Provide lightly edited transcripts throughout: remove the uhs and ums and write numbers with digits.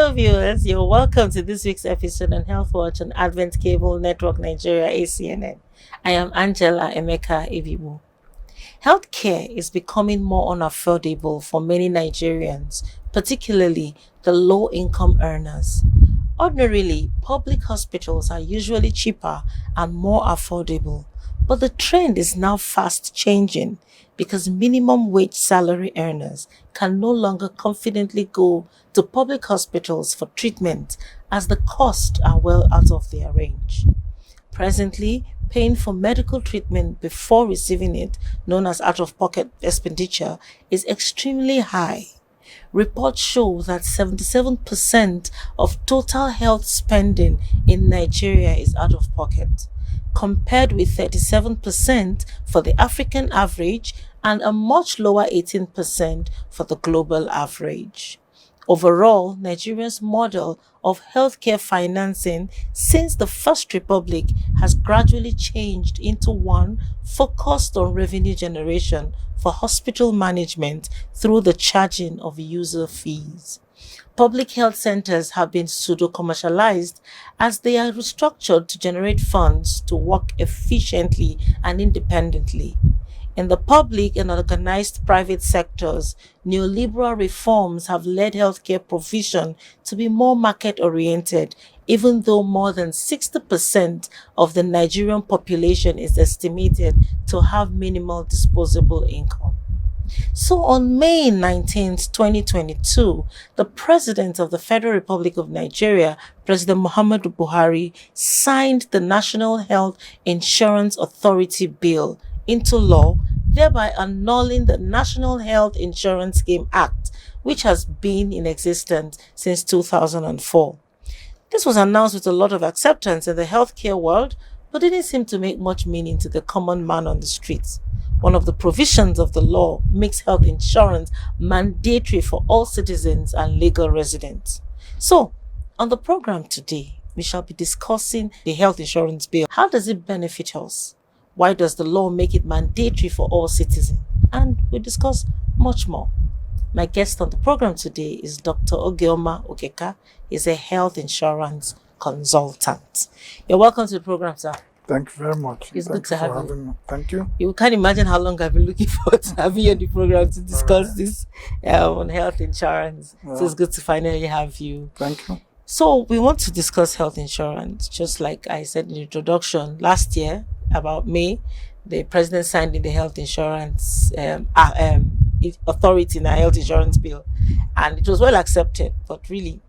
Hello viewers, you're welcome to this week's episode on Healthwatch on Advent Cable Network Nigeria ACNN. I am Angela Emeka Ebibu. Healthcare is becoming more unaffordable for many Nigerians, particularly the low-income earners. Ordinarily, public hospitals are usually cheaper and more affordable, but the trend is now fast changing because minimum wage salary earners can no longer confidently go to public hospitals for treatment as the costs are well out of their range. Presently, paying for medical treatment before receiving it, known as out-of-pocket expenditure, is extremely high. Reports show that 77% of total health spending in Nigeria is out of pocket, compared with 37% for the African average and a much lower 18% for the global average. Overall, Nigeria's model of healthcare financing since the First Republic has gradually changed into one focused on revenue generation for hospital management through the charging of user fees. Public health centers have been pseudo-commercialized as they are restructured to generate funds to work efficiently and independently. In the public and organized private sectors, neoliberal reforms have led healthcare provision to be more market-oriented, even though more than 60% of the Nigerian population is estimated to have minimal disposable income. So on May 19, 2022, the President of the Federal Republic of Nigeria, President Muhammadu Buhari, signed the National Health Insurance Authority Bill into law, thereby annulling the National Health Insurance Scheme Act, which has been in existence since 2004. This was announced with a lot of acceptance in the healthcare world, but didn't seem to make much meaning to the common man on the streets. One of the provisions of the law makes health insurance mandatory for all citizens and legal residents. So, on the program today, we shall be discussing the health insurance bill. How does it benefit us? Why does the law make it mandatory for all citizens? And we'll discuss much more. My guest on the program today is Dr. Ogeoma Okeka. He's a health insurance consultant. You're welcome to the program, sir. Thank you very much. It's good to have you. Thank you. You can't imagine how long I've been looking forward to having you on the program to discuss this on health insurance. Yeah. So it's good to finally have you. Thank you. So we want to discuss health insurance, just like I said in the introduction. Last year, about May, the president signed in the health insurance authority in the health insurance bill, and it was well accepted. But really,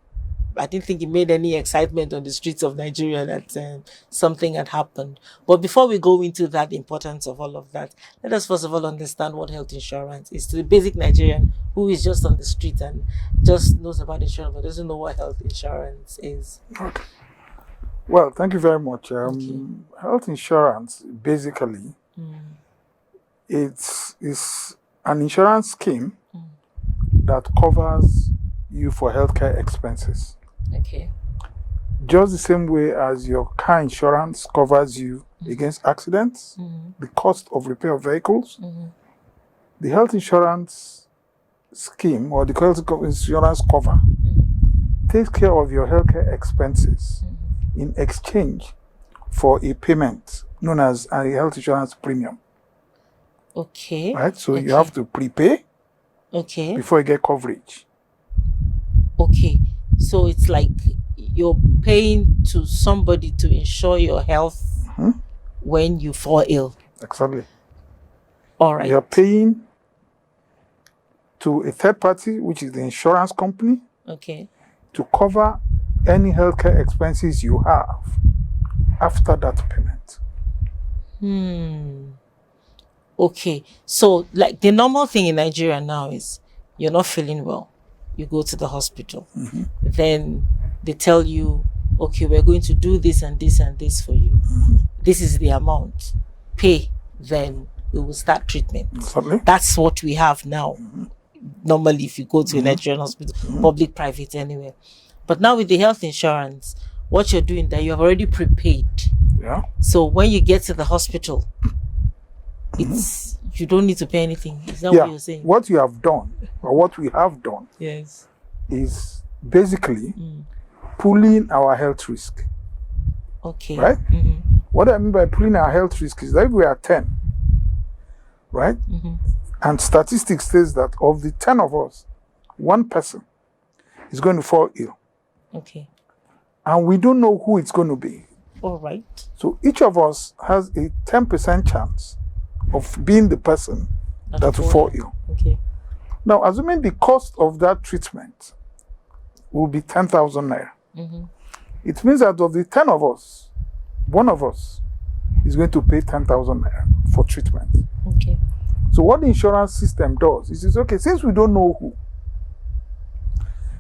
I didn't think it made any excitement on the streets of Nigeria that something had happened. But before we go into that, the importance of all of that, let us first of all understand what health insurance is to the basic Nigerian who is just on the street and just knows about insurance but doesn't know what health insurance is. Okay. Well, thank you very much. Health insurance, basically, it's an insurance scheme that covers you for healthcare expenses. Okay. Just the same way as your car insurance covers you against accidents, the cost of repair of vehicles, the health insurance scheme or the health insurance cover takes care of your healthcare expenses in exchange for a payment known as a health insurance premium. Okay. Right? So you have to prepay before you get coverage. Okay. So it's like you're paying to somebody to insure your health when you fall ill. Exactly. All right. You're paying to a third party, which is the insurance company, to cover any healthcare expenses you have after that payment. Okay. So like the normal thing in Nigeria now is you're not feeling well. You go to the hospital. Then they tell you, okay, we're going to do this and this and this for you. This is the amount. Pay, then we will start treatment. That's what we have now. Normally, if you go to a Nigerian hospital, public, private, anywhere. But now with the health insurance, what you're doing that you have already prepaid. Yeah. So when you get to the hospital, it's you don't need to pay anything. Is that what you're saying? What you have done, or what we have done, yes, is basically pooling our health risk. Okay. Right? What I mean by pooling our health risk is that if we are 10, right? And statistics says that of the 10 of us, one person is going to fall ill. Okay. And we don't know who it's going to be. All right. So each of us has a 10% chance of being the person that will fall ill. Okay. Now, assuming the cost of that treatment will be 10,000 naira, it means that of the 10 of us, one of us is going to pay 10,000 naira for treatment. Okay. So what the insurance system does is, okay, since we don't know who,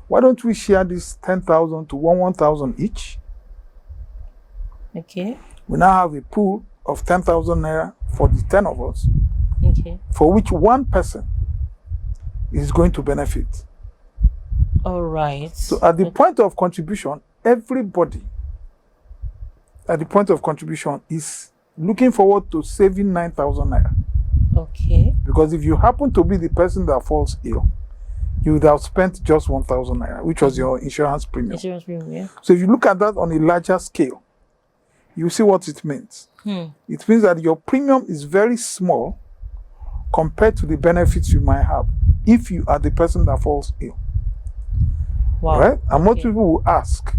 why don't we share this 10,000 to 1,000 each? Okay. We now have a pool of 10,000 naira for the 10 of us, okay, for which one person is going to benefit. All right. So at the point of contribution, everybody at the point of contribution is looking forward to saving 9,000 naira. Okay. Because if you happen to be the person that falls ill, you would have spent just 1,000 naira, which was your insurance premium. Insurance premium, yeah. So if you look at that on a larger scale, you see what it means. It means that your premium is very small compared to the benefits you might have if you are the person that falls ill. Wow. Right? And most people will ask,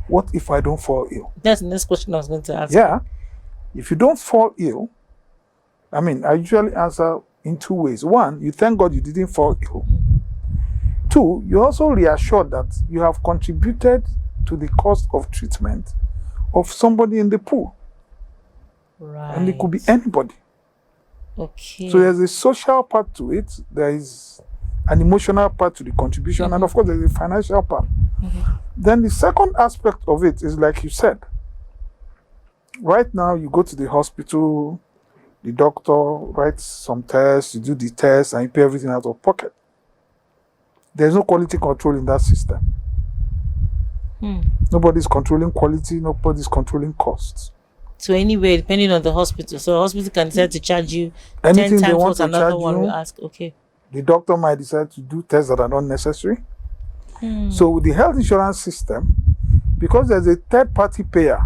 what if I don't fall ill? That's the next question I was going to ask. Yeah. If you don't fall ill, I usually answer in two ways. One, you thank God you didn't fall ill. Two, you're also reassured that you have contributed to the cost of treatment of somebody in the pool. Right. And it could be anybody. Okay. So there's a social part to it, there is an emotional part to the contribution, and of course there's a financial part. Then the second aspect of it is, like you said, right now you go to the hospital, the doctor writes some tests, you do the tests, and you pay everything out of pocket. There's no quality control in that system. Nobody's controlling quality, nobody's controlling costs. So anyway, depending on the hospital. So the hospital can decide to charge you anything 10 they times want what to another charge one you. will ask. Okay. The doctor might decide to do tests that are not necessary. So with the health insurance system, because there's a third-party payer,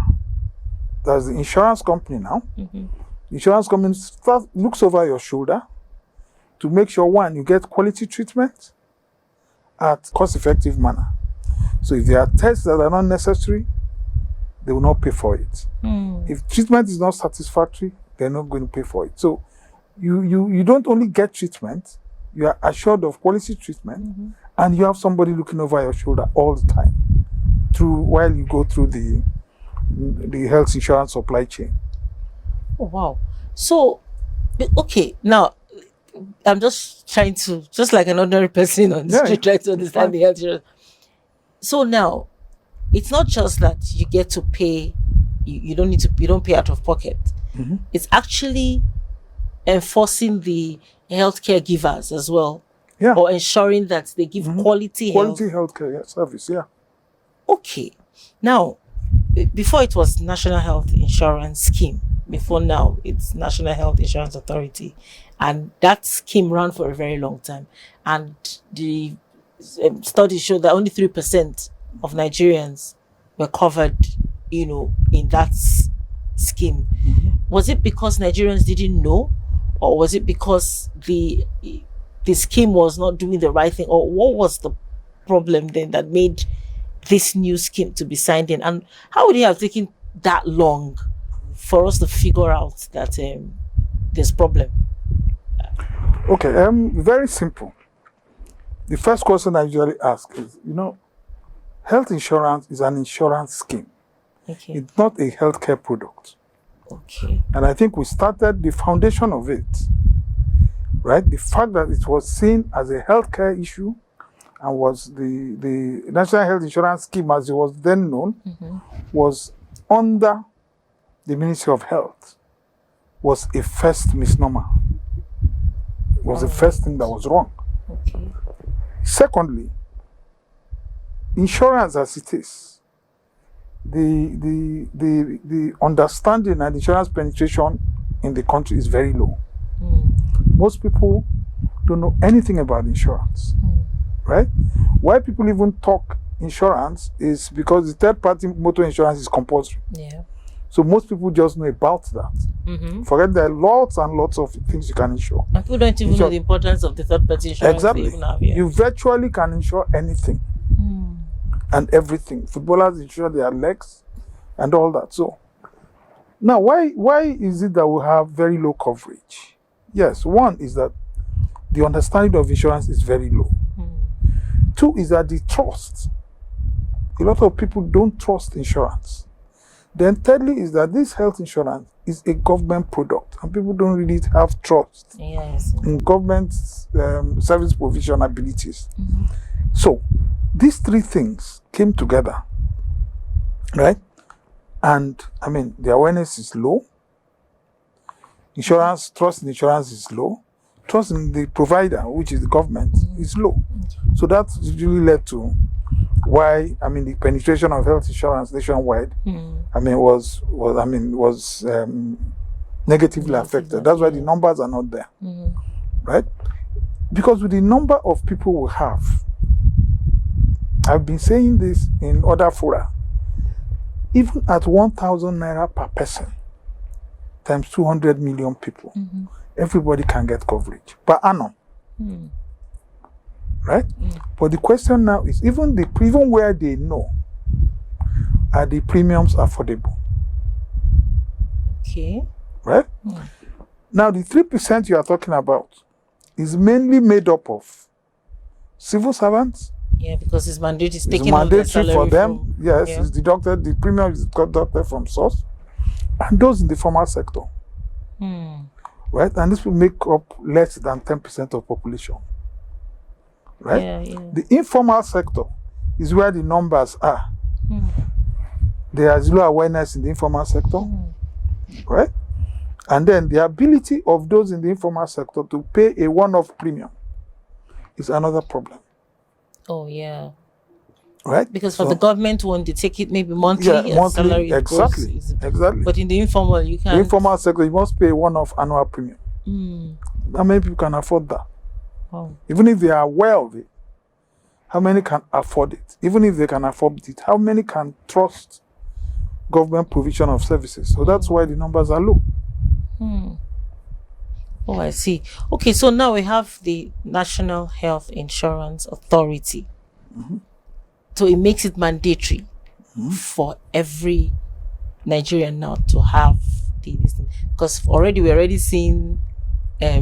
there's the insurance company now. The insurance company looks over your shoulder to make sure, one, you get quality treatment at cost-effective manner. So if there are tests that are not necessary, they will not pay for it. If treatment is not satisfactory, they're not going to pay for it. So you don't only get treatment, you are assured of quality treatment, and you have somebody looking over your shoulder all the time while you go through the health insurance supply chain. Oh, wow. So, okay, now I'm just trying to, just like an ordinary person on the street, trying to understand the health insurance. So now, it's not just that you get to pay, you don't pay out of pocket. It's actually enforcing the healthcare givers as well. Yeah. Or ensuring that they give quality healthcare service, yeah. Okay. Now, before it was National Health Insurance Scheme. Before now, it's National Health Insurance Authority. And that scheme ran for a very long time. And the studies showed that only 3% of Nigerians were covered, in that scheme. Was it because Nigerians didn't know? Or was it because the scheme was not doing the right thing? Or what was the problem then that made this new scheme to be signed in? And how would it have taken that long for us to figure out that there's problem? Okay, very simple. The first question I usually ask is, health insurance is an insurance scheme. Okay. It's not a healthcare product. Okay. And I think we started the foundation of it, right? The fact that it was seen as a healthcare issue and was the National Health Insurance Scheme, as it was then known, was under the Ministry of Health, was a first misnomer. It was the first thing that was wrong. Okay. Secondly, insurance as it is, the understanding and insurance penetration in the country is very low. Most people don't know anything about insurance, right? Why people even talk insurance is because the third-party motor insurance is compulsory. Yeah. So most people just know about that. Forget there are lots and lots of things you can insure. And people don't even know the importance of the third-party insurance. Exactly. They even have here. You virtually can insure anything and everything. Footballers insure their legs and all that. So now, why is it that we have very low coverage? Yes, one is that the understanding of insurance is very low. Two is that the trust. A lot of people don't trust insurance. Then thirdly is that this health insurance is a government product and people don't really have trust in government service provision abilities. So these three things came together, right? And I mean, the awareness is low. Insurance, trust in insurance is low. Trust in the provider, which is the government, is low. So that really led to why, I mean, the penetration of health insurance nationwide, I mean, was negatively affected. That's why the numbers are not there, right? Because with the number of people we have, I've been saying this in other fora, even at 1,000 naira per person, times 200 million people, everybody can get coverage per annum. Right? But the question now is, even where they know, are the premiums affordable? Okay. Right? Now, the 3% you are talking about is mainly made up of civil servants. Yeah, because it's mandatory. It's mandatory for them. Yes, it's deducted. The premium is deducted from source. And those in the formal sector. Right? And this will make up less than 10% of population. Right? The informal sector is where the numbers are. There is low awareness in the informal sector. Right? And then the ability of those in the informal sector to pay a one-off premium is another problem. Oh, yeah. Right? Because for the government one, they take it maybe monthly. Yeah, monthly, salary exactly. But in the informal, you can't. The informal sector, you must pay a one-off annual premium. How many people can afford that? Even if they are wealthy, how many can afford it? Even if they can afford it, how many can trust government provision of services? So that's why the numbers are low. Oh, I see. Okay, so now we have the National Health Insurance Authority. So it makes it mandatory for every Nigerian now to have this thing. Because we're already seeing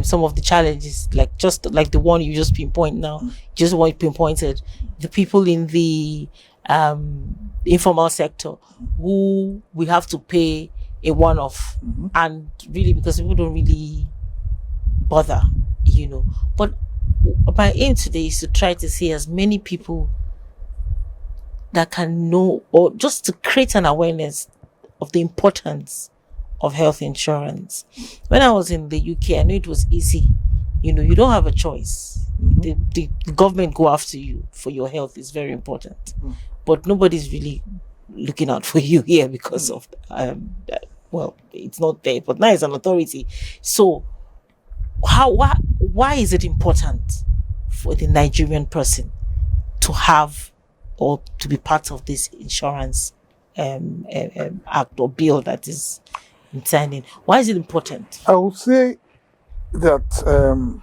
some of the challenges, just like the one you just pinpoint now, just what you pinpointed, the people in the informal sector who we have to pay a one-off, and really because people don't really bother, But my aim today is to try to see as many people that can know, or just to create an awareness of the importance of health insurance. When I was in the UK, I knew it was easy. You don't have a choice. The government go after you for your health is very important. But nobody's really looking out for you here because of, it's not there, but now it's an authority. So why is it important for the Nigerian person to have or to be part of this insurance act or bill that is signing? Why is it important? I would say that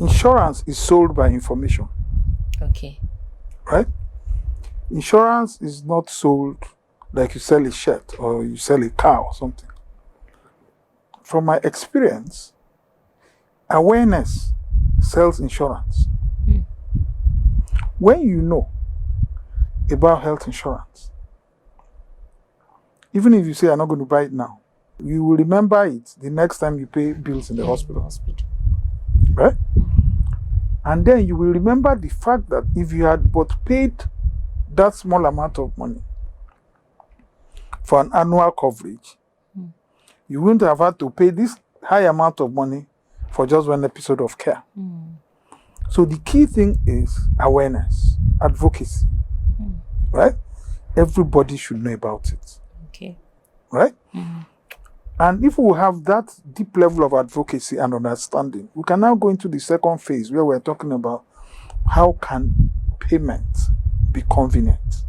insurance is sold by information. Okay. Right? Insurance is not sold like you sell a shirt or you sell a car or something. From my experience, awareness sells insurance. When you know about health insurance, even if you say I'm not going to buy it now, you will remember it the next time you pay bills in the hospital. Right? And then you will remember the fact that if you had but paid that small amount of money for an annual coverage, you wouldn't have had to pay this high amount of money for just one episode of care. So the key thing is awareness, advocacy, right? Everybody should know about it. Okay. Right? And if we have that deep level of advocacy and understanding, we can now go into the second phase where we're talking about how can payment be convenient.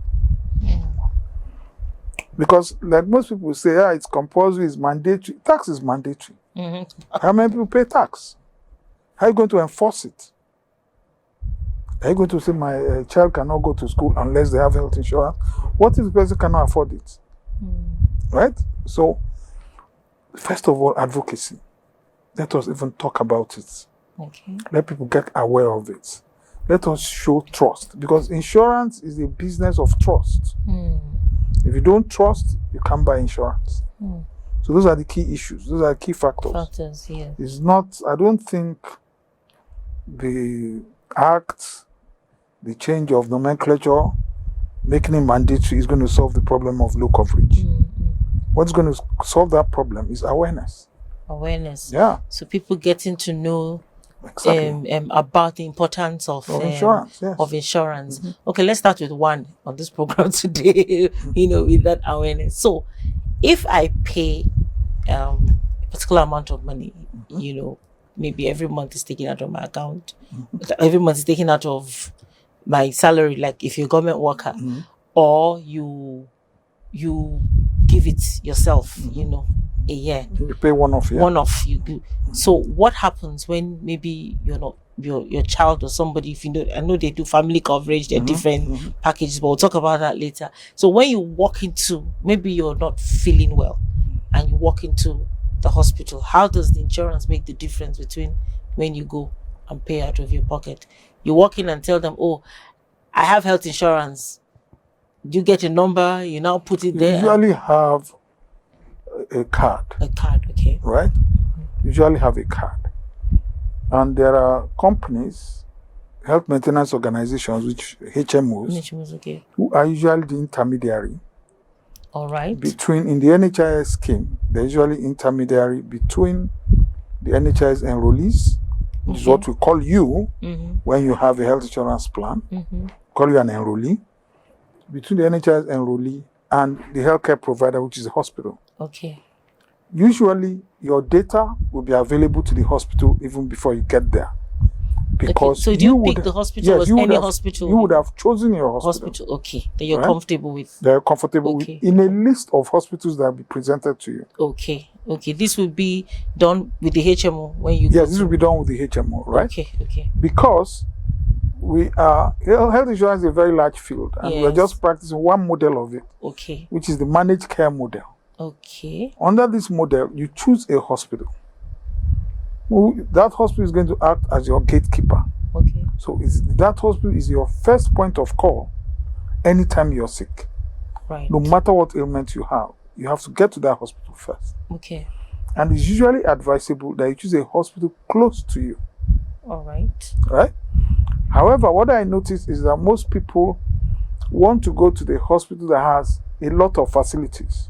Because like most people say, it's compulsory, it's mandatory. Tax is mandatory. How many people pay tax? How are you going to enforce it? Are you going to say my child cannot go to school unless they have health insurance? What if the person cannot afford it? Right? So, first of all, advocacy. Let us even talk about it. Okay. Let people get aware of it. Let us show trust, because insurance is a business of trust. If you don't trust, you can't buy insurance. So those are the key issues. Those are the key factors. Yeah. It's not, I don't think the act, the change of nomenclature, making it mandatory is going to solve the problem of low coverage. What's going to solve that problem is awareness. Yeah. So people getting to know about the importance of insurance. Yes. Of insurance. Okay, let's start with one on this program today. With that awareness. So, if I pay a particular amount of money, maybe every month is taken out of my account. Every month is taken out of my salary. Like if you're a government worker, or you give it yourself. A year. You pay one-off. Yeah. One-off. So what happens when maybe you're not your child or somebody? If I know they do family coverage, they're different packages, but we'll talk about that later. So when you walk into, maybe you're not feeling well, and you walk into the hospital, how does the insurance make the difference between when you go and pay out of your pocket? You walk in and tell them, "Oh, I have health insurance." You get a number. You now put it there. You usually have a card. A card, okay. Right? Usually have a card. And there are companies, health maintenance organizations, which HMOs, okay, who are usually the intermediary. All right. In the NHIS scheme, they're usually intermediary between the NHIS enrollees, which is what we call you when you have a health insurance plan. Call you an enrollee. Between the NHIS enrollee and the healthcare provider, which is the hospital. Okay. Usually, your data will be available to the hospital even before you get there. Because so do you pick the hospital, yes, or any hospital? You would have chosen your hospital. Okay, that you're comfortable with. They're comfortable with, in a list of hospitals that will be presented to you. Okay. This will be done with the HMO when you. Yes, this will be done with the HMO, right? Okay. Because health insurance is a very large field, and we're just practicing one model of it. Okay. Which is the managed care model. Okay. Under this model, you choose a hospital. That hospital is going to act as your gatekeeper. Okay. So that hospital is your first point of call anytime you're sick. Right. No matter what ailment you have to get to that hospital first. Okay. And it's usually advisable that you choose a hospital close to you. All right. Right? However, what I notice is that most people want to go to the hospital that has a lot of facilities.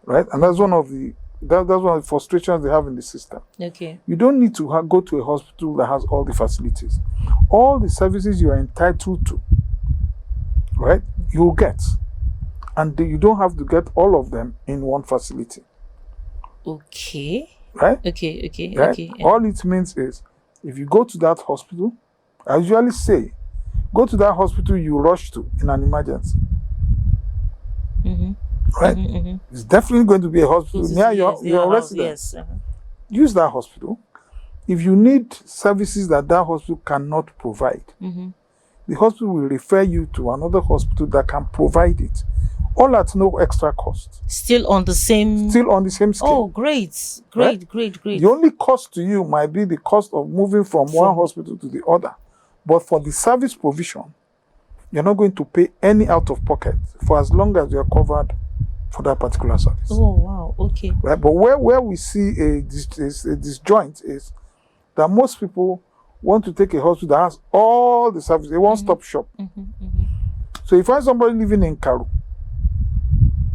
Right? And that's one of the frustrations they have in the system. Okay. You don't need to go to a hospital that has all the facilities. All the services you are entitled to, right, you will get. And you don't have to get all of them in one facility. Okay. Right? Okay. Right? Okay. All it means is, if you go to that hospital, I usually say, go to that hospital you rush to in an emergency. Right? It's definitely going to be a hospital near your residence. Yes. Use that hospital. If you need services that hospital cannot provide, the hospital will refer you to another hospital that can provide it, all at no extra cost. Still on the same scheme. Oh, great. Great. The only cost to you might be the cost of moving from one hospital to the other. But for the service provision, you're not going to pay any out of pocket for as long as you're covered for that particular service. Oh, wow. Okay. Right? But where we see a disjoint is that most people want to take a hospital that has all the services, a one-stop shop. So you find somebody living in Karu,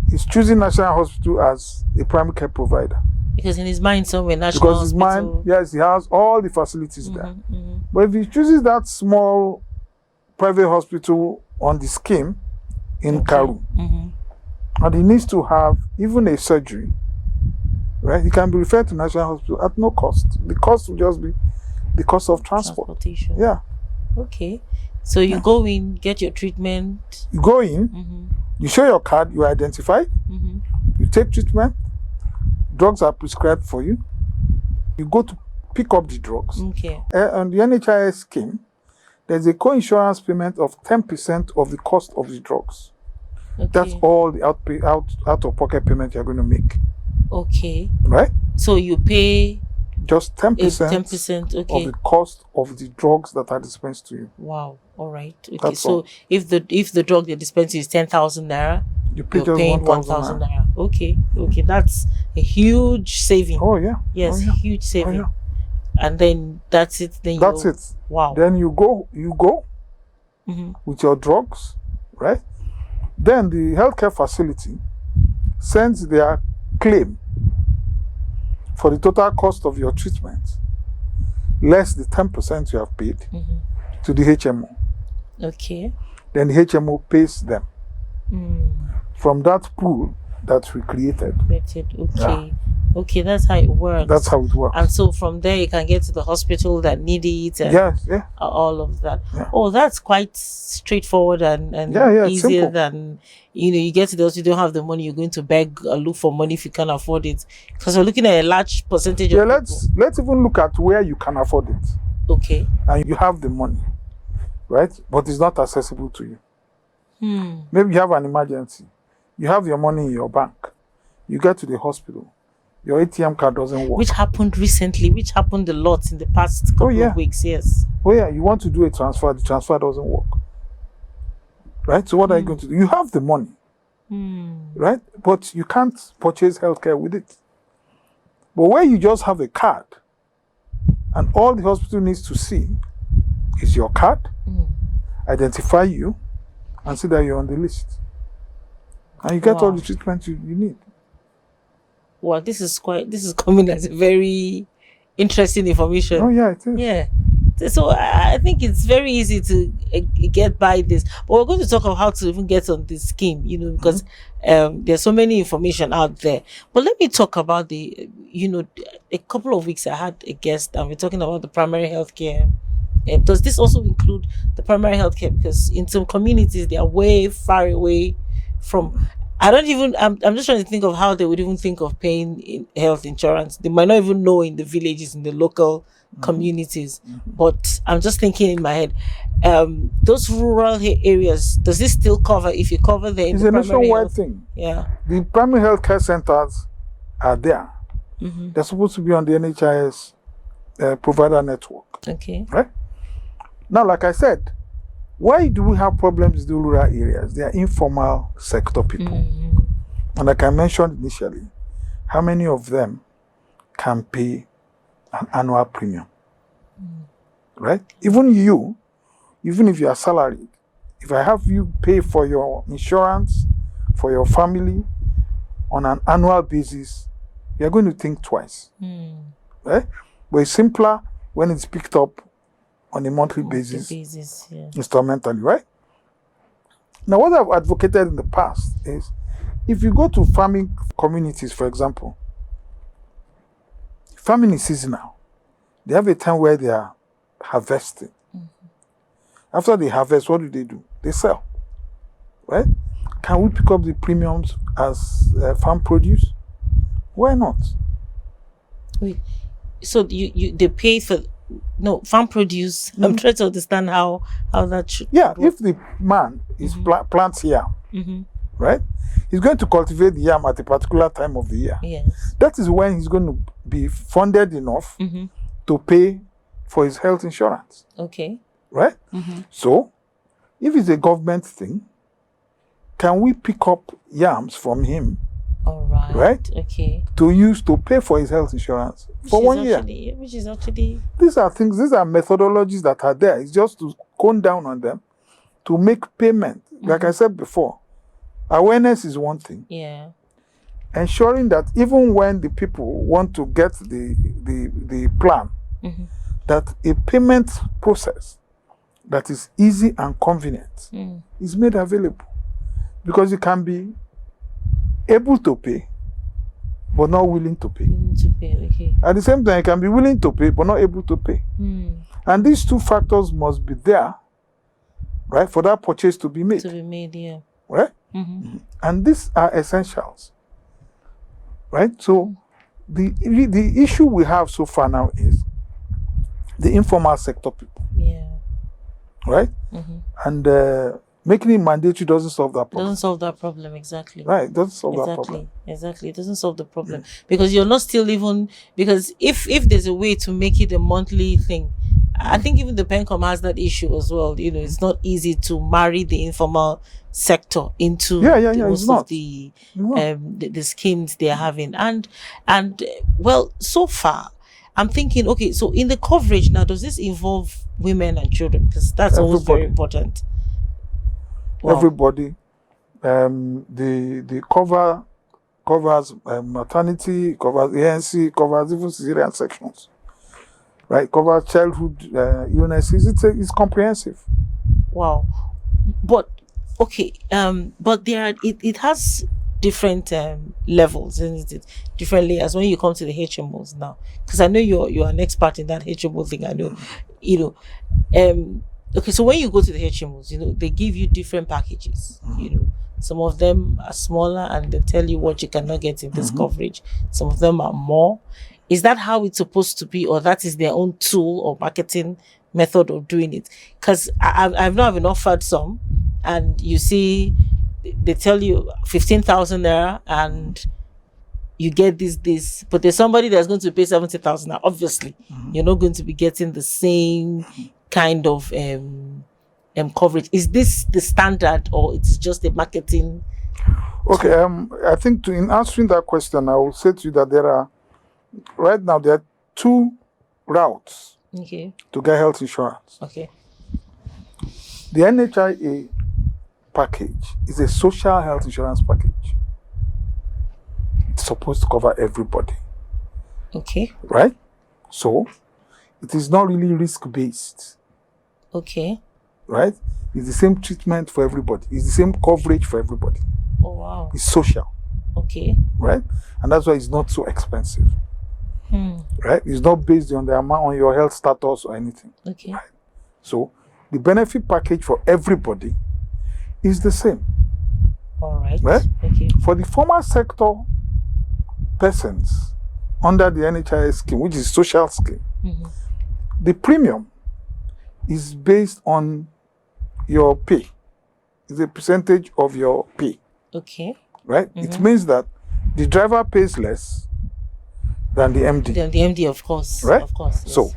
he's choosing National Hospital as a primary care provider. Because in his mind somewhere, National Hospital. Because his mind, yes, he has all the facilities there. But if he chooses that small private hospital on the scheme in Karu, and he needs to have even a surgery, right? He can be referred to National Hospital at no cost. The cost will just be the cost of transport. Transportation. Yeah. Okay. So you go in, get your treatment. You go in, you show your card, you are identified, you take treatment, drugs are prescribed for you. You go to pick up the drugs. Okay. On the NHIS scheme, there's a co-insurance payment of 10% of the cost of the drugs. Okay. That's all the out-of-pocket payment you're going to make. Okay. Right? So you pay just 10%, 10%, okay, of the cost of the drugs that are dispensed to you. Wow. All right. Okay. That's so all. if the drug they dispense is 10,000 naira, You're paying 1,000 naira. Okay. Okay. That's a huge saving. Oh yeah. Yes, oh, yeah. huge saving. Oh, yeah. And then that's it. Then that's it. Wow. Then you go with your drugs, right? Then the healthcare facility sends their claim for the total cost of your treatment, less the 10% you have paid, to the HMO. Okay. Then the HMO pays them from that pool that we created. Okay. Yeah. Okay, that's how it works. That's how it works. And so from there you can get to the hospital that need it and yes, yeah. all of that. Yeah. Oh, that's quite straightforward and easier simple. than, you get to the hospital, you don't have the money, you're going to beg or look for money if you can't afford it. Because we're looking at a large percentage of people. Let's even look at where you can afford it. Okay. And you have the money, right? But it's not accessible to you. Maybe you have an emergency. You have your money in your bank. You get to the hospital. Your ATM card doesn't work. Which happened recently, which happened a lot in the past couple of weeks, yes. Oh yeah, you want to do a transfer, the transfer doesn't work. Right? So what are you going to do? You have the money. Right? But you can't purchase healthcare with it. But where you just have a card, and all the hospital needs to see is your card, identify you, and see that you're on the list. And you get all the treatment you need. Well, this is coming as a very interesting information. Oh yeah, it is. Yeah. So I think it's very easy to get by this. But we're going to talk about how to even get on this scheme, because there's so many information out there. But let me talk about a couple of weeks I had a guest and we're talking about the primary healthcare. Does this also include the primary healthcare? Because in some communities, they are way far away from... I'm just trying to think of how they would even think of paying health insurance. They might not even know in the villages, in the local communities. But I'm just thinking in my head, those rural areas, does this still cover if you cover the... It's a nationwide thing. Yeah. The primary healthcare centers are there. They're supposed to be on the NHIS provider network. Okay. Right? Now, like I said, why do we have problems in the rural areas? They are informal sector people. And like I mentioned initially, how many of them can pay an annual premium? Right? Even if you are salaried, if I have you pay for your insurance, for your family on an annual basis, you're going to think twice. Right? But it's simpler when it's picked up on a monthly basis, instrumentally, right? Now, what I've advocated in the past is, if you go to farming communities, for example, farming is seasonal. They have a time where they are harvesting. After they harvest, what do? They sell, right? Can we pick up the premiums as farm produce? Why not? Wait, so they pay for... No, farm produce. I'm trying to understand how that should... Yeah, if the man is plants yam, right? He's going to cultivate the yam at a particular time of the year. Yes. That is when he's going to be funded enough to pay for his health insurance. Okay. Right? So, if it's a government thing, can we pick up yams from him? All right. Right? Okay. To use to pay for his health insurance for 1 year. Which is actually... These are methodologies that are there. It's just to cone down on them, to make payment. Like I said before, awareness is one thing. Yeah. Ensuring that even when the people want to get the plan, that a payment process that is easy and convenient is made available. Because you can be able to pay, but not willing to pay. Okay. At the same time, you can be willing to pay, but not able to pay. And these two factors must be there right? For that purchase to be made. To be made, yeah. Right? And these are essentials. Right? So the issue we have so far now is the informal sector people. Yeah. Right? And making it mandatory doesn't solve that problem. Doesn't solve that problem, exactly. Right, it doesn't solve that problem. Exactly. It doesn't solve the problem. Because you're not still even, because if there's a way to make it a monthly thing, I think even the PENCOM has that issue as well. You know, it's not easy to marry the informal sector into most of the schemes they're having. And well, so far, I'm thinking, okay, so in the coverage now, does this involve women and children? Because that's always very important. Wow. Everybody. The covers maternity, covers ANC, covers even cesarean sections. Right? Covers childhood illnesses. It's comprehensive. Wow. But okay, but it has different levels, isn't it? Different layers when you come to the HMOs now. Because I know you're an expert in that HMO thing. I know, you know. Okay, so when you go to the HMOs, you know, they give you different packages. You know, some of them are smaller and they tell you what you cannot get in this coverage. Some of them are more. Is that how it's supposed to be, or that is their own tool or marketing method of doing it? Because I've not even offered some, and you see, they tell you 15,000 naira and you get this, but there's somebody that's going to pay 70,000 now. Obviously, you're not going to be getting the same kind of coverage. Is this the standard, or it's just a marketing? Okay, I think in answering that question, I will say to you that there are two routes to get health insurance. Okay. The NHIA package is a social health insurance package. It's supposed to cover everybody. Okay. Right? So, it is not really risk-based. Okay. Right? It's the same treatment for everybody. It's the same coverage for everybody. Oh, wow. It's social. Okay. Right? And that's why it's not so expensive. Right? It's not based on the amount on your health status or anything. Okay. Right? So, the benefit package for everybody is the same. All right. Right? Okay. For the formal sector persons under the NHIS scheme, which is social scheme, the premium is based on your pay. It's a percentage of your pay. Okay. Right? It means that the driver pays less than the MD. The MD, of course. Right? Of course. Yes. So,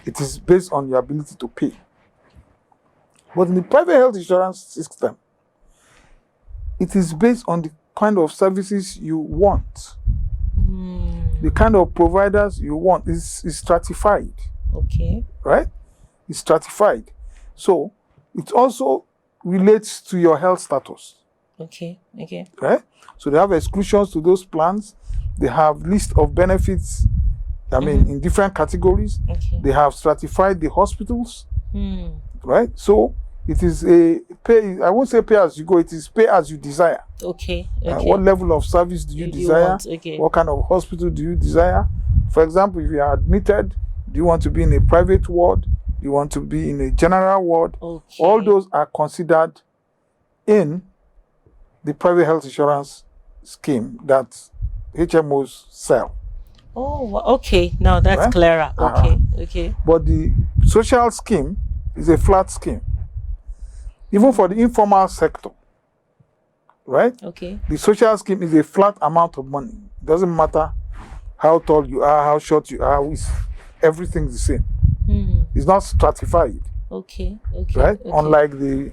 it is based on your ability to pay. But in the private health insurance system, it is based on the kind of services you want. The kind of providers you want is stratified. Okay. Right? It's stratified. So, it also relates to your health status. Okay. Okay. Right? So, they have exclusions to those plans. They have list of benefits, in different categories. Okay. They have stratified the hospitals. Right? So, it is a pay, I won't say pay as you go, it is pay as you desire. Okay. What level of service do you desire? Want? Okay. What kind of hospital do you desire? For example, if you are admitted, do you want to be in a private ward? Do you want to be in a general ward? Okay. All those are considered in the private health insurance scheme that HMOs sell. Oh, okay. Now that's Right? clearer. Okay. Okay. But the social scheme is a flat scheme. Even for the informal sector, right? Okay. The social scheme is a flat amount of money. It doesn't matter how tall you are, how short you are, everything's the same. It's not stratified. Okay. Okay. Right? Okay. Unlike the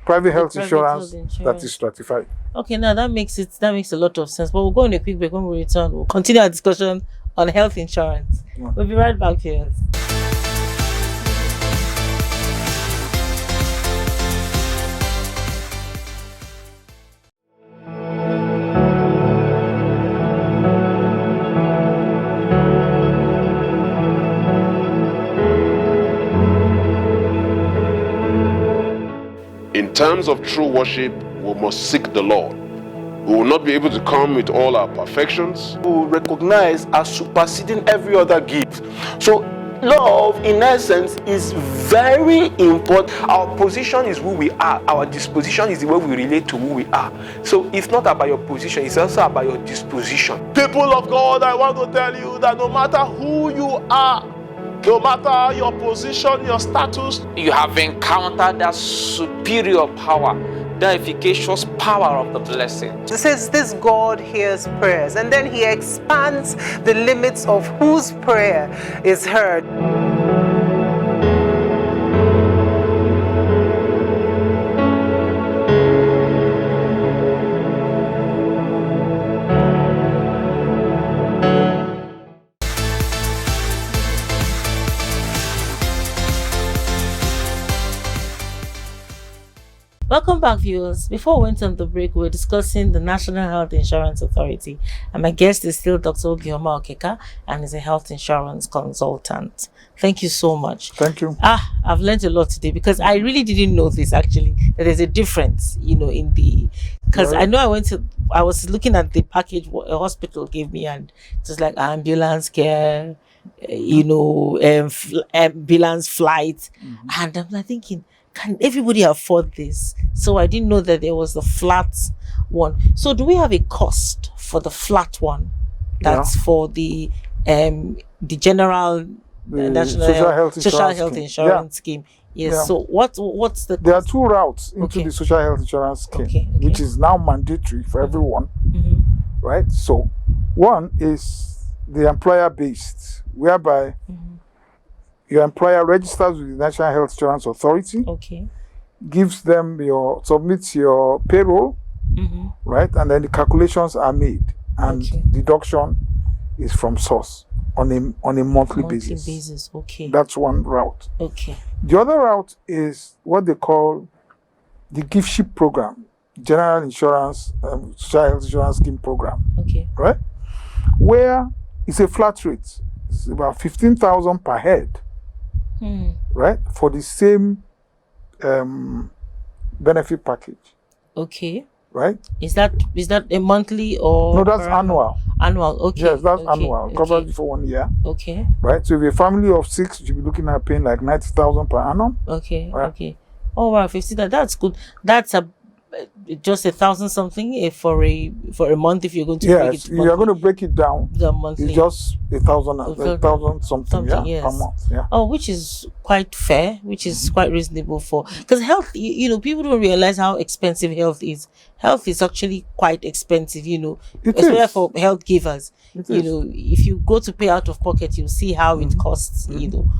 private health private insurance health that is stratified. Okay, now that makes a lot of sense. But we'll go on a quick break. When we return, we'll continue our discussion on health insurance. We'll be right back here. In terms of true worship, we must seek the Lord. We will not be able to come with all our perfections. We will recognize as superseding every other gift. So love, in essence, is very important. Our position is who we are. Our disposition is the way we relate to who we are. So it's not about your position, it's also about your disposition. People of God, I want to tell you that no matter who you are, no matter your position, your status, you have encountered that superior power, the efficacious power of the blessing. It says this God hears prayers, and then he expands the limits of whose prayer is heard. Welcome back, viewers. Before we went on the break, we were discussing the National Health Insurance Authority, and my guest is still Dr. Obioma Okeka, and is a health insurance consultant. Thank you so much. Thank you. I've learned a lot today, because I really didn't know this, actually, that there's a difference, in the, because I know I was looking at the package what a hospital gave me, and it was like ambulance care, ambulance flight, and I'm like thinking, can everybody afford this? So I didn't know that there was the flat one. So do we have a cost for the flat one? That's for the general national social health insurance scheme. Yes. Yeah. So what's the cost? There are two routes into the social health insurance scheme, which is now mandatory for everyone. Right? So one is the employer based, whereby your employer registers with the National Health Insurance Authority, submits your payroll, right? And then the calculations are made, and deduction is from source on a monthly basis. That's one route. The other route is what they call the gift ship program, General Insurance, Social Health Insurance Scheme program, right? Where it's a flat rate. It's about 15,000 per head. Right, for the same benefit package. Right? Is that a monthly or no? That's annual. Annual. Yes, that's annual. Covers you for 1 year. Right. So if you're a family of 6, you should be looking at paying like 90,000 per annum. Right? Oh wow, 50. That's good. That's just 1,000 something for a month if you're going to break it. You're going to break it down. The monthly. It's just 1,000 something per month. Yeah. Oh, which is quite fair, which is quite reasonable for, because health. People don't realize how expensive health is. Health is actually quite expensive. Especially for health givers. If you go to pay out of pocket, you'll see how it costs.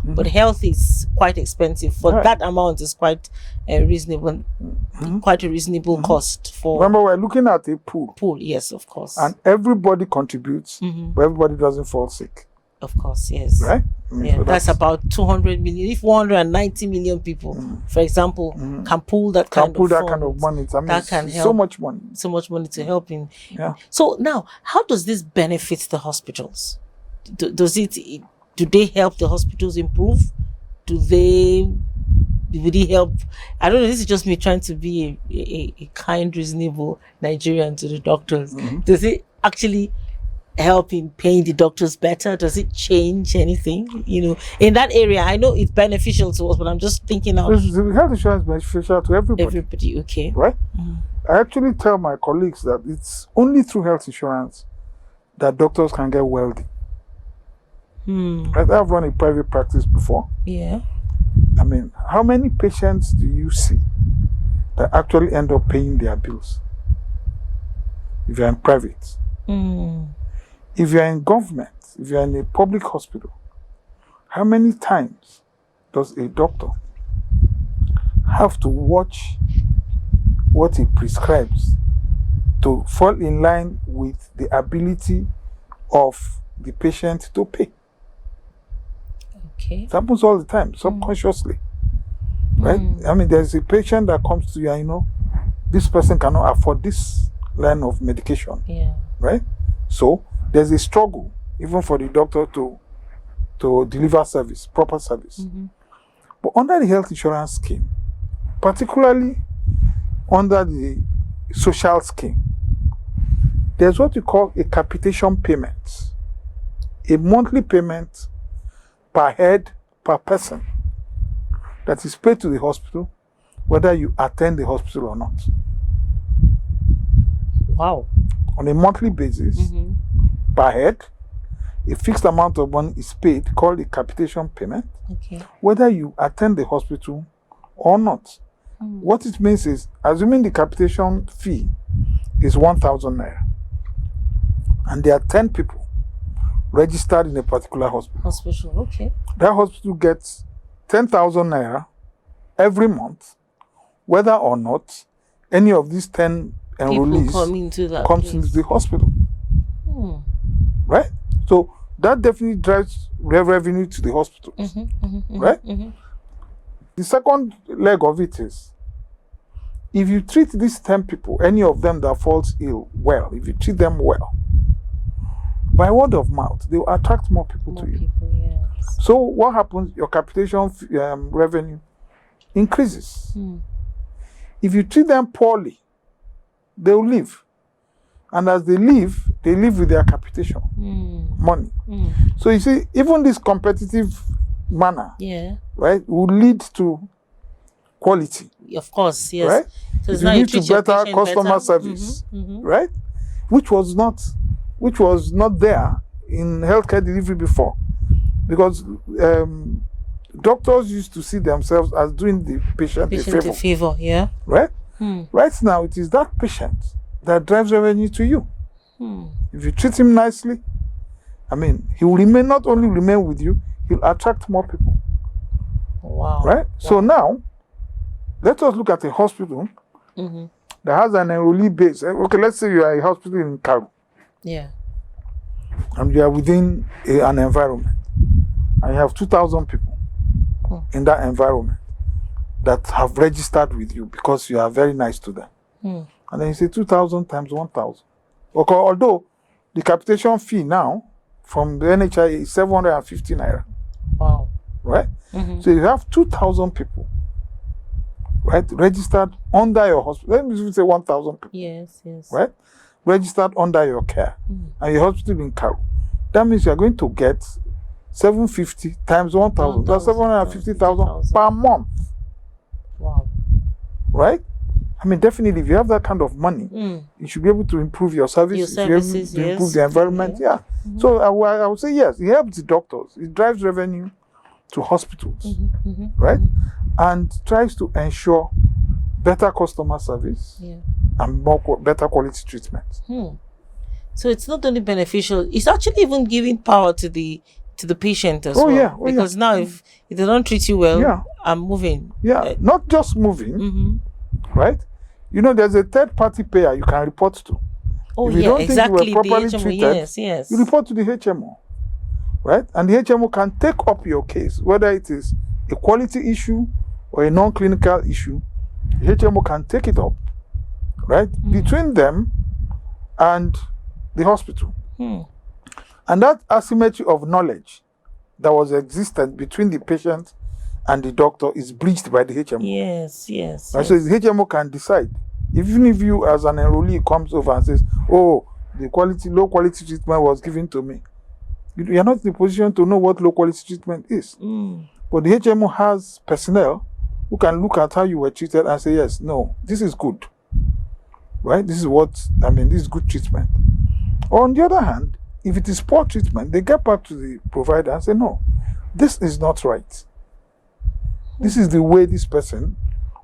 But health is quite expensive. For that amount, is quite reasonable. Quite a reasonable cost for. Remember, we're looking at a pool. Yes, of course. And everybody contributes, but everybody doesn't fall sick. Of course, yes. Right? So that's about 200 million. If 190 million people, for example, can pull that kind of money, that can help. So much money. So much money to help in. So now, how does this benefit the hospitals? Do they help the hospitals improve? Would they help? I don't know. This is just me trying to be a kind, reasonable Nigerian to the doctors. Does it actually help in paying the doctors better? Does it change anything? In that area, I know it's beneficial to us, but I'm just thinking out. The health insurance is beneficial to everybody. Right? I actually tell my colleagues that it's only through health insurance that doctors can get wealthy. Right? I've run a private practice before. I mean, how many patients do you see that actually end up paying their bills if you're in private? If you're in government, if you're in a public hospital, how many times does a doctor have to watch what he prescribes to fall in line with the ability of the patient to pay? It happens all the time, subconsciously. Right? I mean, there's a patient that comes to you, this person cannot afford this line of medication. Right? So there's a struggle even for the doctor to deliver proper service. But under the health insurance scheme, particularly under the social scheme, there's what we call a capitation payment, a monthly payment per head, per person that is paid to the hospital, whether you attend the hospital or not. Wow. On a monthly basis, per head, a fixed amount of money is paid, called a capitation payment, Okay. whether you attend the hospital or not. What it means is, assuming the capitation fee is 1,000 naira, and there are 10 people registered in a particular hospital, Hospital. Okay. that hospital gets 10,000 naira every month, whether or not any of these 10 People enrollees come into that comes place. into the hospital. Hmm. Right? So that definitely drives revenue to the hospitals. Right? The second leg of it is, if you treat these 10 people, any of them that falls ill, well, if you treat them well, by word of mouth, they will attract more people More to you. people, yes. So what happens? Your capitation revenue increases. If you treat them poorly, they will leave. And as they leave with their capitation money. So you see, even this competitive manner, Yeah. right, will lead to quality. Of course, yes. Right? So It now will you lead to treat your better patient customer better. service, right? Which was not there in healthcare delivery before, because doctors used to see themselves as doing the patient a favor, yeah. right? Right now, it is that patient that drives revenue to you. If you treat him nicely, I mean, he will not only remain with you, he'll attract more people. Wow. Right? So now, let us look at a hospital that has an enrollee base. Okay, let's say you are a hospital in Karu. Yeah. And you are within an environment. And you have 2,000 people in that environment that have registered with you because you are very nice to them. And then you say 2,000 times 1,000. Okay, although the capitation fee now from the NHI is 750 naira. Wow. Right? So you have 2,000 people, right, registered under your hospital. Let me even say 1,000 people. Yes. Right? Registered under your care. And your hospital in Karu. That means you are going to get 750 times 1,000. That's 750,000 per month. Wow. Right? I mean, definitely, if you have that kind of money, you should be able to improve your service. Your you should be able services, to improve yes. the environment. Yeah. So I would say yes. It helps the doctors. It drives revenue to hospitals, right? And tries to ensure better customer service and better quality treatment. So it's not only beneficial; it's actually even giving power to the patient as well. Because now, if they don't treat you well, I'm moving. Yeah, not just moving, right? You know, there's a third-party payer you can report to. Oh, if you don't think you were properly the HMO, treated, yes. you report to the HMO, right? And the HMO can take up your case, whether it is a quality issue or a non-clinical issue. The HMO can take it up, right, between them and the hospital. And that asymmetry of knowledge that was existent between the patient and the doctor is breached by the HMO. Yes. And so the HMO can decide. Even if you as an enrollee comes over and says, oh, the low quality treatment was given to me, you are not in the position to know what low quality treatment is. But the HMO has personnel who can look at how you were treated and say, yes, no, this is good. Right? This is good treatment. Or on the other hand, if it is poor treatment, they get back to the provider and say, no, this is not right. This is the way this person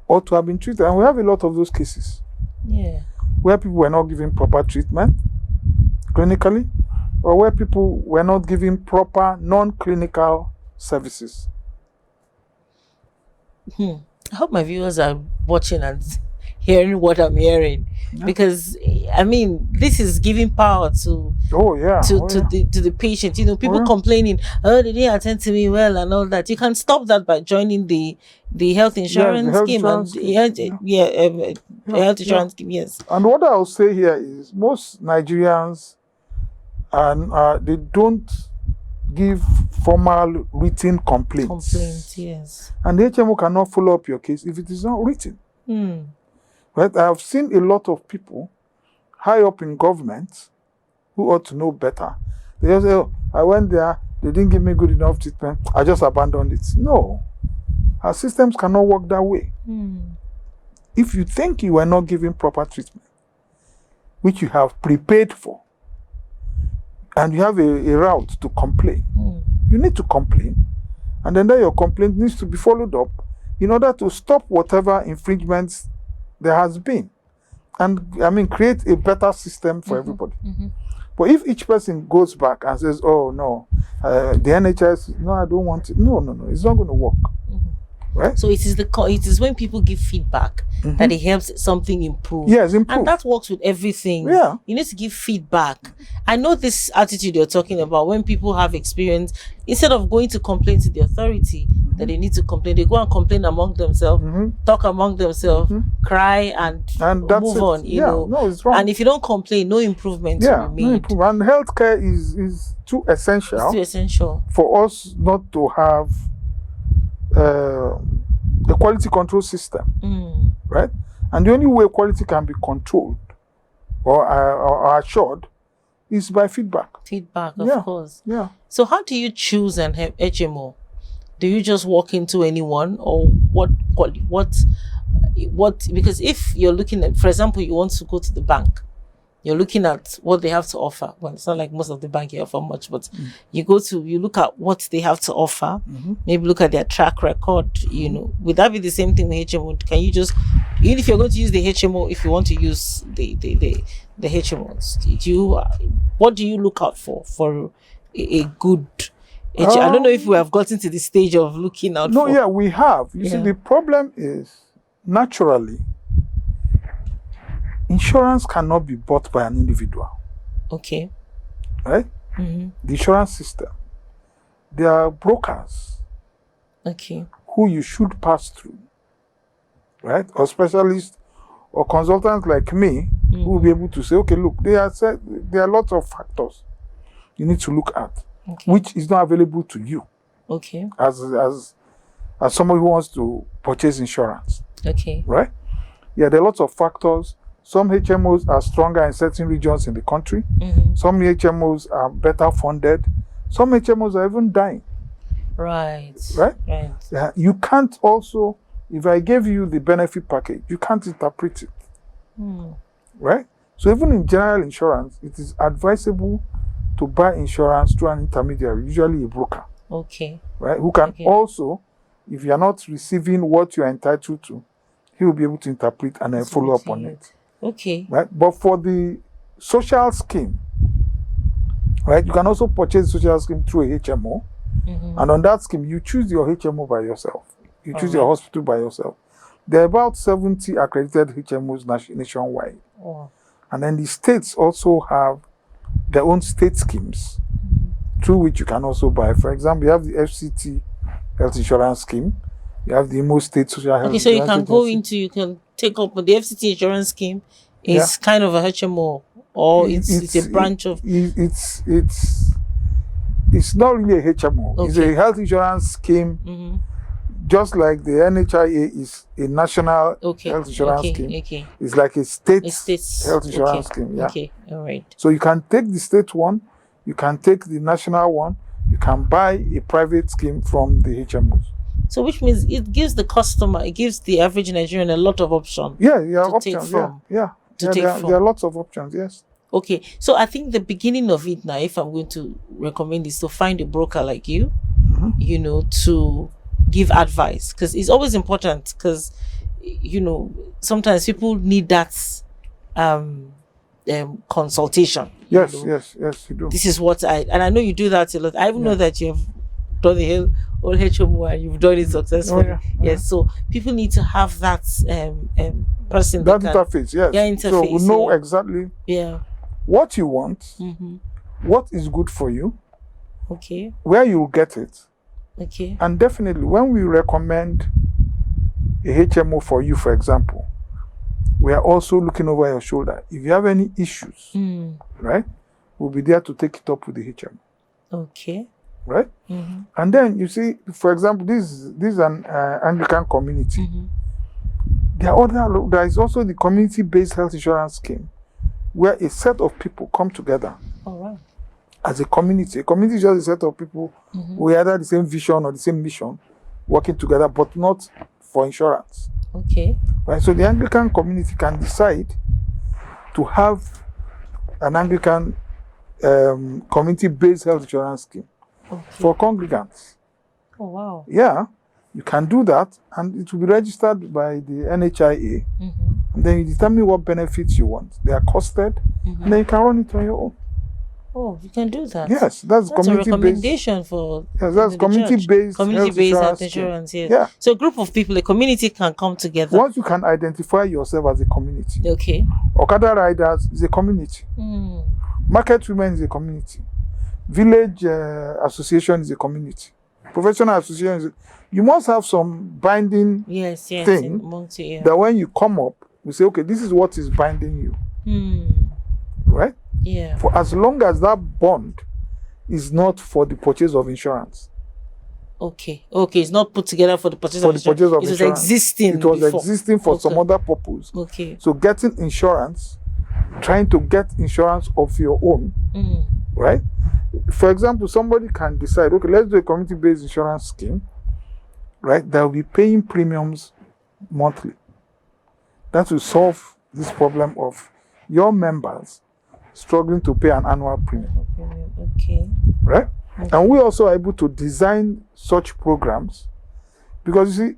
ought to have been treated. And we have a lot of those cases. Yeah. Where people were not given proper treatment clinically, or where people were not given proper non-clinical services. I hope my viewers are watching and hearing what I'm hearing, because I mean, this is giving power to the patient. You know, people complaining, oh, they didn't attend to me well and all that. You can stop that by joining the health insurance scheme health insurance scheme. Yes. And what I'll say here is most Nigerians they don't give formal written complaints. Yes. And the HMO cannot follow up your case if it is not written. Right? I have seen a lot of people high up in government who ought to know better. They just say, oh, I went there, they didn't give me good enough treatment, I just abandoned it. No. Our systems cannot work that way. If you think you are not giving proper treatment, which you have prepared for, and you have a route to complain, you need to complain. And then your complaint needs to be followed up in order to stop whatever infringements there has been. And create a better system for everybody. But if each person goes back and says, oh no, the NHS, no, I don't want it. No, it's not going to work. Right? So it is when people give feedback that it helps something improve. Yes, improve. And that works with everything. Yeah. You need to give feedback. I know this attitude you're talking about, when people have experience, instead of going to complain to the authority that they need to complain, they go and complain among themselves, talk among themselves, cry and that's move it. on. You know. No, it's wrong. And if you don't complain, no improvement will be made. No improvement. And healthcare is too essential. It's too essential For us not to have a quality control system, right? And the only way quality can be controlled or assured is by feedback. Feedback, of course. Yeah. So how do you choose an HMO? Do you just walk into anyone, or what? Because if you're looking at, for example, you want to go to the bank, you're looking at what they have to offer. Well, it's not like most of the bank offer much, but you look at what they have to offer. Maybe look at their track record. You know, would that be the same thing with HMO? Can you just, even if you're going to use the HMO, if you want to use the HMOs, what do you look out for a good HMO? I don't know if we have gotten to the stage of looking out. No, yeah, we have. You see, the problem is naturally, insurance cannot be bought by an individual. Okay. Right? The insurance system. There are brokers. Okay. Who you should pass through. Right? Or specialists or consultants like me who will be able to say, okay, look, there are lots of factors you need to look at, which is not available to you. Okay. As someone who wants to purchase insurance. Okay. Right? Yeah, there are lots of factors. Some HMOs are stronger in certain regions in the country. Some HMOs are better funded. Some HMOs are even dying. Right. Right? Right. Yeah, you can't also, if I gave you the benefit package, you can't interpret it. Right? So even in general insurance, it is advisable to buy insurance through an intermediary, usually a broker. Okay. Right? Who can also, if you are not receiving what you are entitled to, he will be able to interpret and then follow up on it. Okay. Right? But for the social scheme, right, you can also purchase the social scheme through a HMO. And on that scheme, you choose your HMO by yourself. You choose your hospital by yourself. There are about 70 accredited HMOs nationwide. And then the states also have their own state schemes through which you can also buy. For example, you have the FCT health insurance scheme. You have the Imo State Social Health Insurance. Okay, so you can Agency. you can take up the FCT insurance scheme is kind of a HMO, or it's a branch of. It's not really a HMO. Okay. It's a health insurance scheme, just like the NHIA is a national health insurance scheme. Okay. It's like a state State's health insurance scheme. Yeah. Okay, all right. So you can take the state one, you can take the national one, you can buy a private scheme from the HMOs. So which means it gives the customer, it gives the average Nigerian a lot of options. Yeah, yeah, to options. take from. There are lots of options, yes. Okay, so I think the beginning of it now, if I'm going to recommend, is to find a broker like you, you know, to give advice, because it's always important, because, you know, sometimes people need that consultation. Yes, you know? yes, you do. This is what and I know you do that a lot. I even know that you have done the whole HMO and you've done it successfully. Yes, so people need to have that person. That interface, yes. Yeah, interface. So we know exactly what you want, what is good for you, where you will get it. And definitely, when we recommend a HMO for you, for example, we are also looking over your shoulder. If you have any issues, right, we'll be there to take it up with the HMO. Right? And then, you see, for example, this is an Anglican community. There is also the community-based health insurance scheme, where a set of people come together as a community. A community is just a set of people who either the same vision or the same mission, working together, but not for insurance. Okay. Right. So the Anglican community can decide to have an Anglican community-based health insurance scheme for congregants. Oh wow. Yeah, you can do that, and it will be registered by the NHIA. And then you determine what benefits you want. They are costed, and then you can run it on your own. Oh, you can do that. Yes, that's a community-based. recommendation for Yes, that's community-based health insurance. Yes. Yeah. So a group of people, a community can come together. Once you can identify yourself as a community. Okay. Okada riders is a community. Market women is a community. Village association is a community. Professional association is you must have some binding thing amongst you, that when you come up, we say, okay, this is what is binding you. Right? Yeah. For as long as that bond is not for the purchase of insurance. Okay. It's not put together for the purchase of insurance. It was existing. It was before. existing for some other purpose. Okay. So getting insurance, trying to get insurance of your own, right? For example, somebody can decide, okay, let's do a community-based insurance scheme, right? That will be paying premiums monthly. That will solve this problem of your members struggling to pay an annual premium. Okay. Right? And we also are able to design such programs because you see,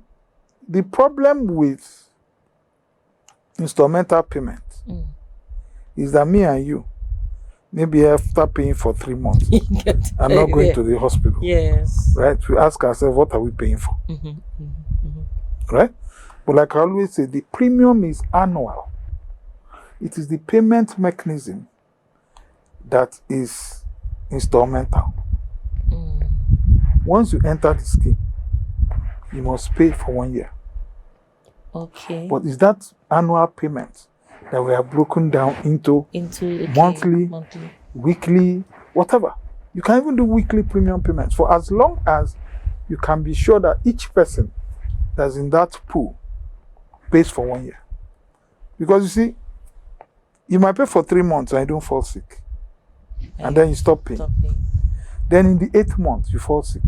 the problem with instrumental payment is that me and you, maybe after paying for 3 months, I'm not going to the hospital. Yes. Right? We ask ourselves, what are we paying for? Right? But like I always say, the premium is annual. It is the payment mechanism that is instrumental. Once you enter the scheme, you must pay for 1 year. Okay. But is that annual payment that we have broken down into monthly, weekly, whatever? You can even do weekly premium payments for as long as you can be sure that each person that's in that pool pays for 1 year. Because you see, you might pay for 3 months and you don't fall sick. And then you stop paying. Then in the 8th month, you fall sick.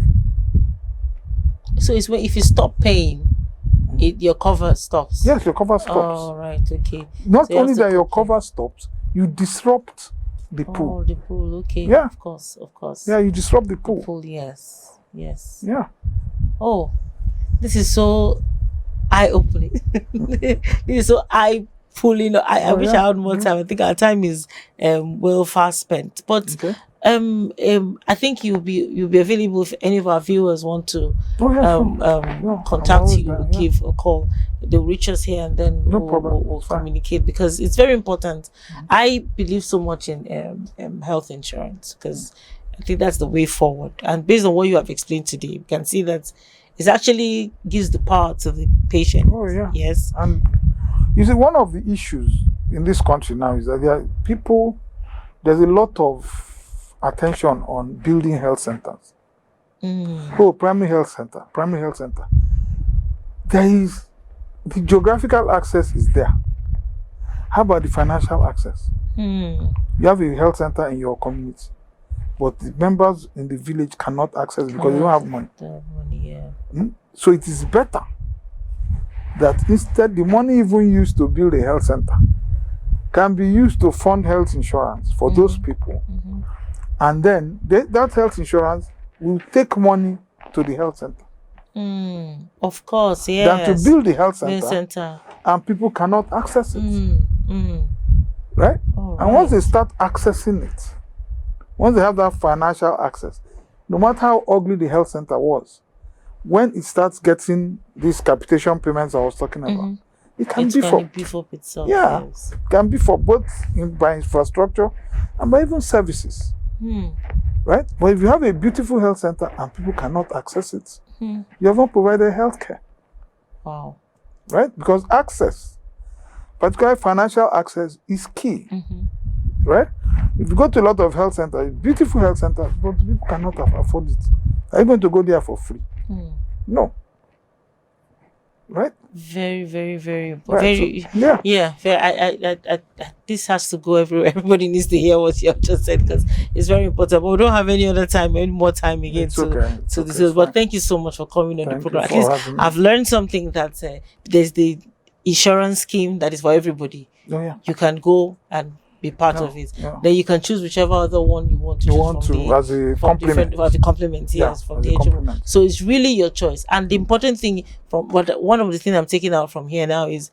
So it's when if you stop paying, your cover stops. Yes, your cover stops. Oh, right, okay. Not So only that your cover stops, you disrupt the pool. Oh, the pool, okay. Yeah. Of course. Yeah, you disrupt the pool. Yes. Yeah. Oh, this is so eye-opening. This is so eye-pulling. I wish I had more time. I think our time is well fast spent. But I think you'll be available if any of our viewers want to contact you, give a call. They'll reach us here and then we'll communicate because it's very important. I believe so much in health insurance because I think that's the way forward. And based on what you have explained today, you can see that it actually gives the power to the patient. Oh yeah. Yes. And you see, one of the issues in this country now is that there's a lot of attention on building health centers. Primary health center. The geographical access is there. How about the financial access? You have a health center in your community, but the members in the village cannot access it because they don't have money. So it is better that instead the money even used to build a health center can be used to fund health insurance for those people. And then that health insurance will take money to the health center. Of course, yes. Than to build the health center and people cannot access it. Right? And once they start accessing it, once they have that financial access, no matter how ugly the health center was, when it starts getting these capitation payments I was talking about, it can beef up itself. Yeah, yes. It can be for both by infrastructure and by even services. Right? But if you have a beautiful health center and people cannot access it, you haven't provided health care. Wow. Right? Because access, particularly financial access, is key. Right? If you go to a lot of health centers, beautiful health centers, but people cannot afford it. Are you going to go there for free? No. right? Very, very, very important. Right, Very, so, yeah. yeah. This has to go everywhere. Everybody needs to hear what you have just said because it's very important. But we don't have any more time again It's to okay. It's to okay. this. It's But fine. thank you so much for coming on the Thank you program. At for least having me. I've learned something that there's the insurance scheme that is for everybody. Oh, yeah. You can go and be part Yeah, of it. yeah. Then you can choose whichever other one you want to You choose want from to, the as a from compliment. different the compliments, Yeah, yes, from as the a HMO. compliment. So it's really your choice. And the important thing from one of the things I'm taking out from here now is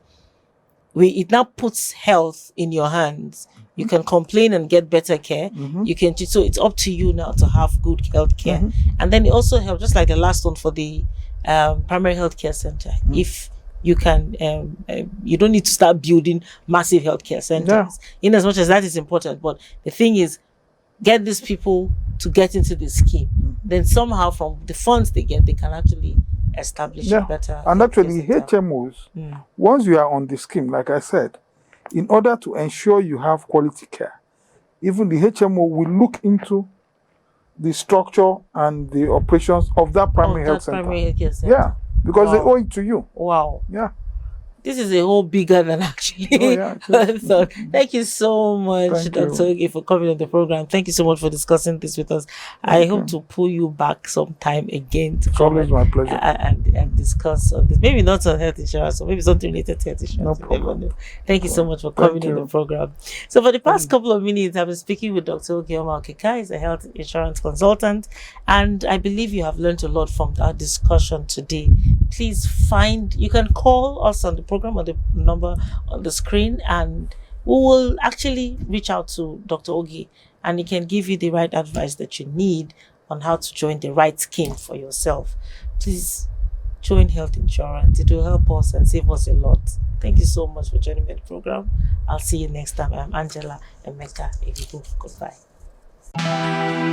it now puts health in your hands. You can complain and get better care. You can so it's up to you now to have good health care. And then it also helps, just like the last one for the primary health care center. If you can, you don't need to start building massive healthcare centers. In as much as that is important, but the thing is, get these people to get into the scheme. Then somehow from the funds they get, they can actually establish a better. And actually, healthcare center. HMOs, once you are on the scheme, like I said, in order to ensure you have quality care, even the HMO will look into the structure and the operations of that primary health center. Primary health care center. Yeah, because they owe it to you. Wow. Yeah. This is a whole bigger than actually. So thank you so much, Dr. Oge, for coming on the program. Thank you so much for discussing this with us. I hope to pull you back sometime again to come always my pleasure. and discuss on this. Maybe not on health insurance, or maybe something related to health insurance. No problem. Thank you so much for coming on the program. So for the past couple of minutes, I've been speaking with Dr. Oge Okeka. He's a health insurance consultant, and I believe you have learned a lot from our discussion today. Please you can call us on the program or the number on the screen, and we will actually reach out to Dr. Oge, and he can give you the right advice that you need on how to join the right scheme for yourself. Please join health insurance. It will help us and save us a lot. Thank you so much for joining me on the program. I'll see you next time. I'm Angela Emeka Egibu. Goodbye.